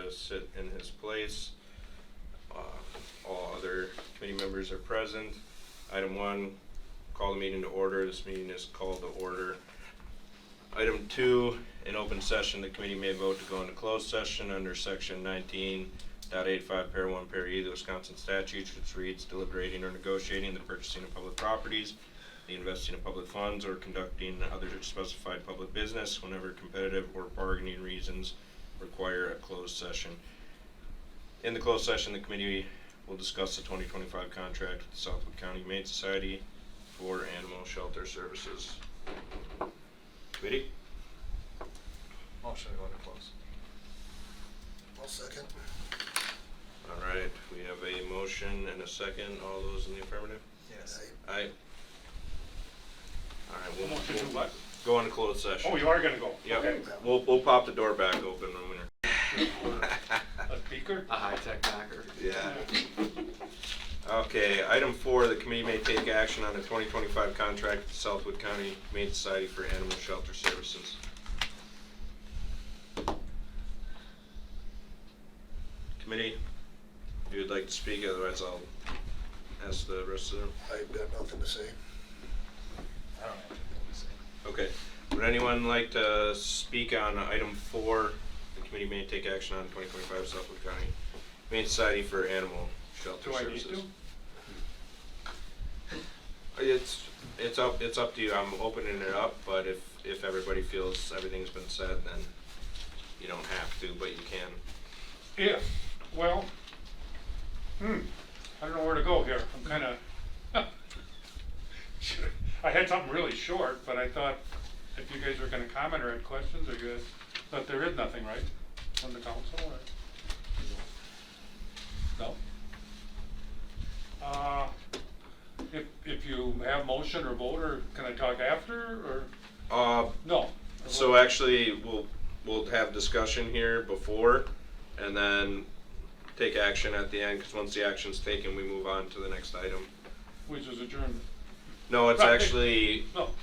to sit in his place. All other committee members are present. Item 1, call the meeting to order. This meeting is called to order. Item 2, in open session, the committee may vote to go into closed session under section 19.85 par 1 par E of the Wisconsin statutes, which reads deliberating or negotiating the purchasing of public properties, the investing of public funds, or conducting other specified public business whenever competitive or bargaining reasons require a closed session. In the closed session, the committee will discuss the 2025 contract with the Southwood County Humane Society for Animal Shelter Services. Committee? Motion to go into close. I'll second. All right, we have a motion and a second. All those in the affirmative? Yes. Aye. All right, we'll Motion to what? go into closed session. Oh, you are gonna go? Yep. Okay. We'll pop the door back open when we're. A speaker? A high-tech backer. Yeah. Okay, item 4, the committee may take action on the 2025 contract with the Southwood County Humane Society for Animal Shelter Services. Committee, if you would like to speak, otherwise I'll ask the rest of them. I've got nothing to say. I don't have anything to say. Okay, would anyone like to speak on item 4? The committee may take action on 2025 Southwood County Humane Society for Animal Shelter Do I need Services. to? It's up to you. I'm opening it up, but if everybody feels everything's been said, then you don't have to, but you can. Well, I don't know where to go here. I'm kinda, I had something really short, but I thought if you guys were gonna comment or had questions or good, but there is nothing, right, from the council, or? No? If you have motion or vote, or can I talk after, or, no? So actually, we'll have discussion here before, and then take action at the end, because once the action's taken, we move on to the next item. Which is adjourned. No, it's Right. actually, No.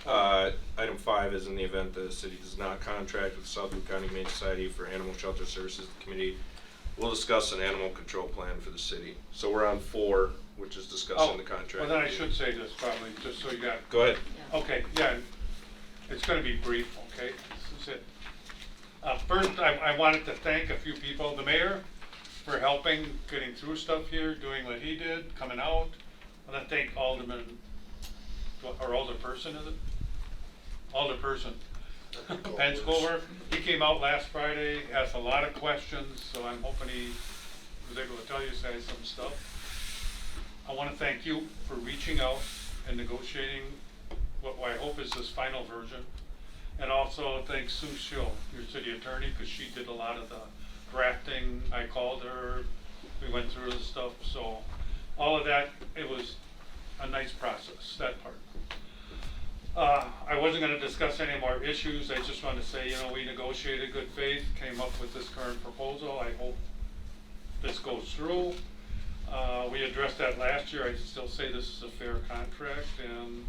item 5 is in the event the city does not contract with Southwood County Humane Society for Animal Shelter Services. The committee will discuss an animal control plan for the city. So we're on 4, which is discussing the contract. Well, then I should say this probably, just so you got. Go ahead. Okay, yeah, it's gonna be brief, okay? This is it. First, I wanted to thank a few people, the mayor, for helping, getting through stuff here, doing what he did, coming out. I want to thank Alderman, or Alderperson, is it? Alderperson. Penscover. He came out last Friday, asked a lot of questions, so I'm hoping he was able to tell you guys some stuff. I want to thank you for reaching out and negotiating what I hope is this final version. And also thanks Sue Schill, your city attorney, because she did a lot of the drafting. I called her, we went through the stuff, so all of that, it was a nice process, that part. I wasn't going to discuss any more issues. I just wanted to say, we negotiated good faith, came up with this current proposal. I hope this goes through. We addressed that last year. I still say this is a fair contract, and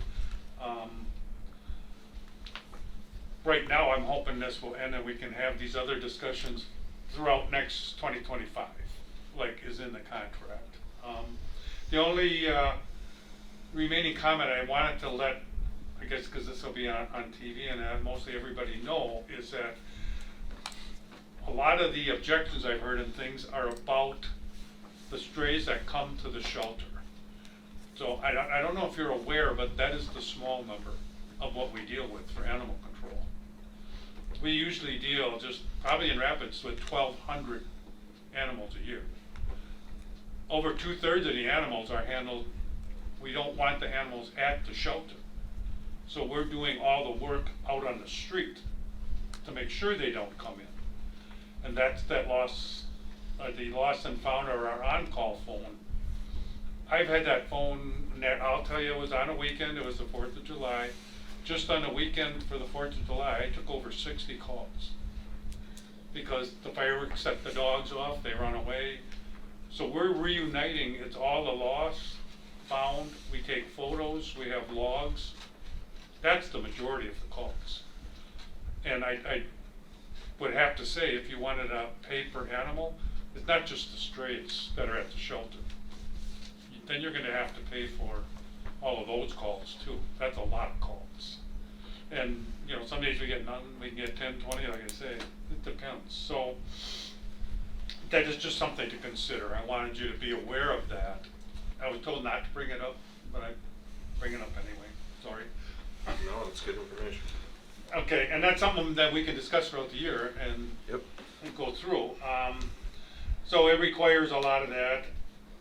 right now I'm hoping this will end and we can have these other discussions throughout next 2025, like is in the contract. The only remaining comment I wanted to let, I guess because this will be on TV and mostly everybody know, is that a lot of the objections I've heard and things are about the strays that come to the shelter. So I don't know if you're aware, but that is the small number of what we deal with for animal control. We usually deal just probably in Rapids with 1,200 animals a year. Over 2/3 of the animals are handled, we don't want the animals at the shelter. So we're doing all the work out on the street to make sure they don't come in. And that's that loss, the lost and found, or our on-call phone. I've had that phone, I'll tell you, it was on a weekend, it was the 4th of July. Just on the weekend for the 4th of July, I took over 60 calls. Because the fireworks set the dogs off, they run away. So we're reuniting, it's all the lost, found, we take photos, we have logs. That's the majority of the calls. And would have to say, if you wanted a pay per animal, it's not just the strays that are at the shelter. Then you're gonna have to pay for all of those calls too. That's a lot of calls. And, you know, some days we get none, we can get 10, 20, like I say, it depends. So that is just something to consider. I wanted you to be aware of that. I was told not to bring it up, but I bring it up anyway, sorry. No, that's good information. Okay, and that's something that we can discuss throughout the year and Yep. go through. So it requires a lot of that.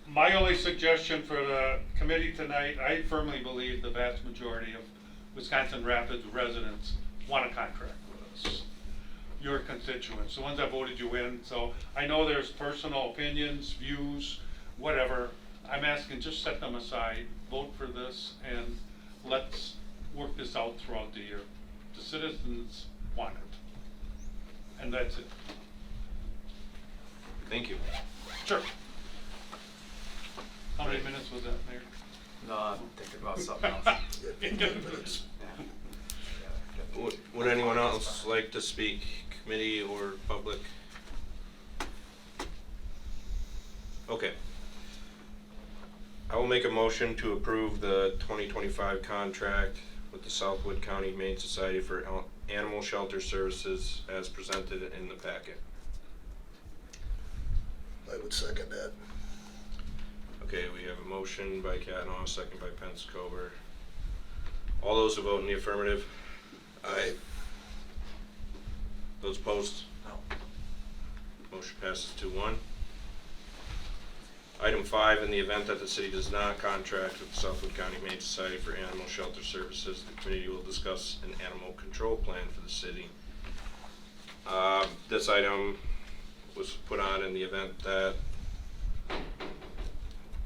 My only suggestion for the committee tonight, I firmly believe the vast majority of Wisconsin Rapids residents want a contract with us. Your constituents, the ones that voted you in. So I know there's personal opinions, views, whatever. I'm asking, just set them aside, vote for this, and let's work this out throughout the year. The citizens want it. And that's it. Thank you. Sure. How many minutes was that, Mayor? No, I'm thinking about something else. Yeah, 5 minutes. Yeah. Would anyone else like to speak, committee or public? Okay. I will make a motion to approve the 2025 contract with the Southwood County Humane Society for Animal Shelter Services as presented in the packet. I would second that. Okay, we have a motion by Catanaw, second by Penscover. All those who vote in the affirmative? Aye. Those opposed? No. Motion passes 2-1. Item 5, in the event that the city does not contract with the Southwood County Humane Society for Animal Shelter Services, the committee will discuss an animal control plan for the city. This item was put on in the event that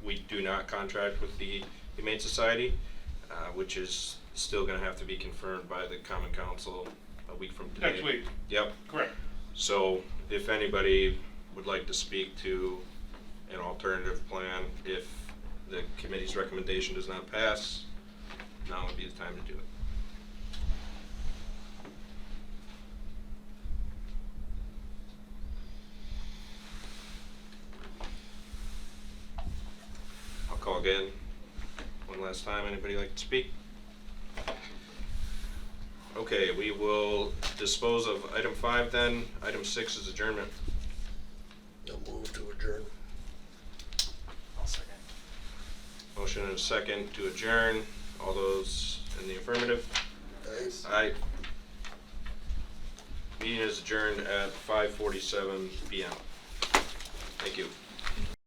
we do not contract with the Humane Society, which is still gonna have to be confirmed by the Common Council a week from today. Next week, Yep. correct. So if anybody would like to speak to an alternative plan, if the committee's recommendation does not pass, now would be the time to do it. I'll call again one last time. Anybody like to speak? Okay, we will dispose of item 5 then. Item 6 is adjournment. I'll move to adjourn. I'll second. Motion and a second to adjourn. All those in the affirmative? Aye. Aye. Meeting is adjourned at 5:47 PM. Thank you.